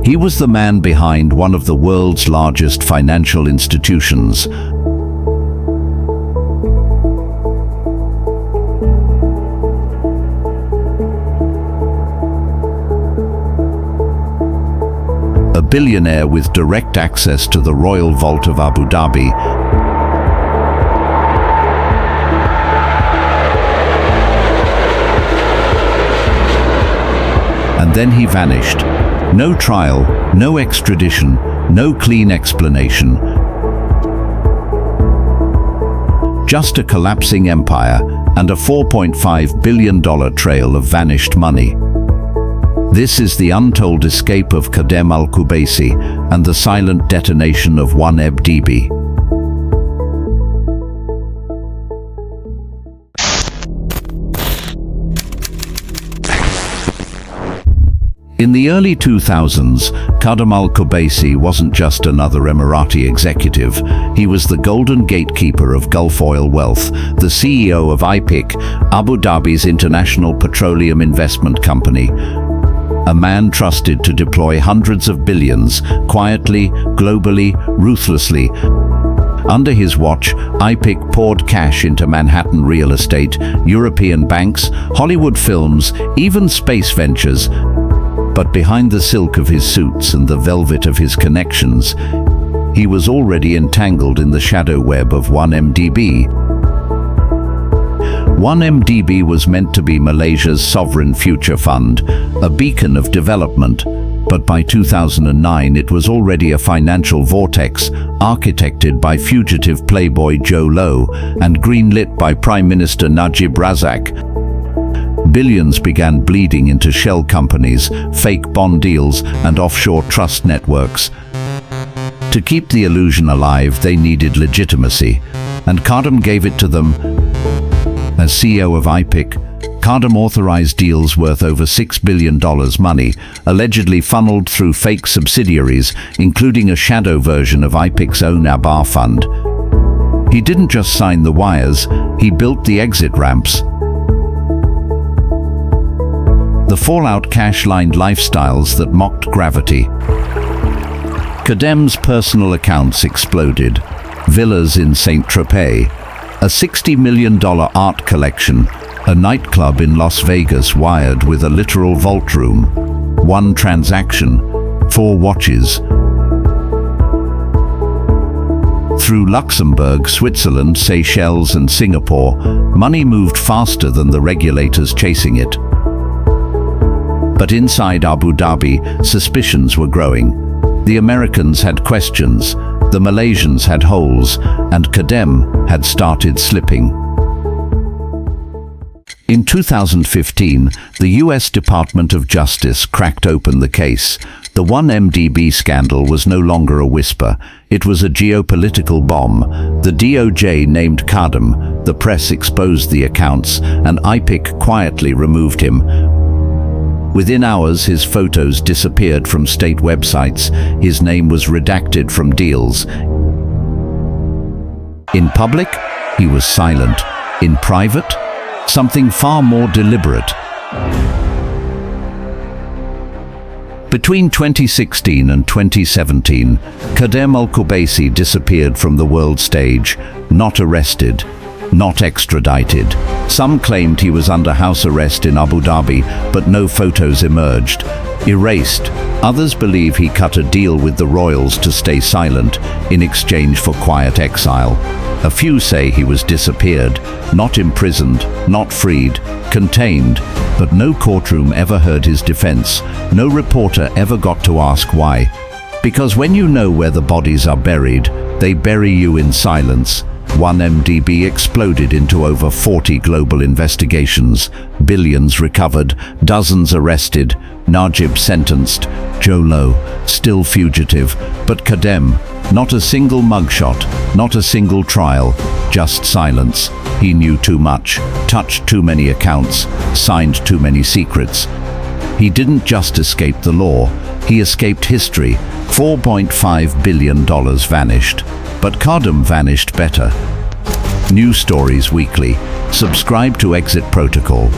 He was the man behind one of the world's largest financial institutions. A billionaire with direct access to the royal vault of Abu Dhabi. And then he vanished. No trial, no extradition, no clean explanation. Just a collapsing empire and a $4.5 billion trail of vanished money. This is the untold escape of Khadem al-Qubaisi and the silent detonation of 1MDB. In the early 2000s, Khadem al-Qubaisi wasn't just another Emirati executive. He was the golden gatekeeper of Gulf oil wealth, the CEO of IPIC, Abu Dhabi's international petroleum investment company. A man trusted to deploy hundreds of billions, quietly, globally, ruthlessly. Under his watch, IPIC poured cash into Manhattan real estate, European banks, Hollywood films, even space ventures. But behind the silk of his suits and the velvet of his connections, he was already entangled in the shadow web of 1MDB. 1MDB was meant to be Malaysia's sovereign future fund, a beacon of development. But by 2009 it was already a financial vortex, architected by fugitive playboy Joe Low and greenlit by Prime Minister Najib Razak. Billions began bleeding into shell companies, fake bond deals, and offshore trust networks. To keep the illusion alive, they needed legitimacy, and Khadem gave it to them. As CEO of IPIC, Khadem authorized deals worth over $6 billion money, allegedly funneled through fake subsidiaries, including a shadow version of IPIC's own Abar fund. He didn't just sign the wires, he built the exit ramps. The fallout cash-lined lifestyles that mocked gravity. Khadem's personal accounts exploded. Villas in Saint-Tropez, a $60 million art collection, a nightclub in Las Vegas wired with a literal vault room, one transaction, 4 watches. Through Luxembourg, Switzerland, Seychelles and Singapore, money moved faster than the regulators chasing it. But inside Abu Dhabi, suspicions were growing. The Americans had questions, the Malaysians had holes, and Khadem had started slipping. In 2015, the US Department of Justice cracked open the case. The 1MDB scandal was no longer a whisper. It was a geopolitical bomb. The DOJ named Khadem, the press exposed the accounts, and IPIC quietly removed him. Within hours, his photos disappeared from state websites. His name was redacted from deals. In public, he was silent. In private, something far more deliberate. Between 2016 and 2017, Khadem al-Qubaisi disappeared from the world stage, not arrested, not extradited. Some claimed he was under house arrest in Abu Dhabi, but no photos emerged. Erased. Others believe he cut a deal with the royals to stay silent in exchange for quiet exile. A few say he was disappeared, not imprisoned, not freed, contained, but no courtroom ever heard his defense. No reporter ever got to ask why. Because when you know where the bodies are buried, they bury you in silence. 1MDB exploded into over 40 global investigations, billions recovered, dozens arrested, Najib sentenced, Joe Low still fugitive, but Khadem, not a single mugshot, not a single trial, just silence. He knew too much, touched too many accounts, signed too many secrets. He didn't just escape the law, he escaped history. $4.5 billion vanished. But Khadem vanished better. New stories weekly. Subscribe to Exit Protocol.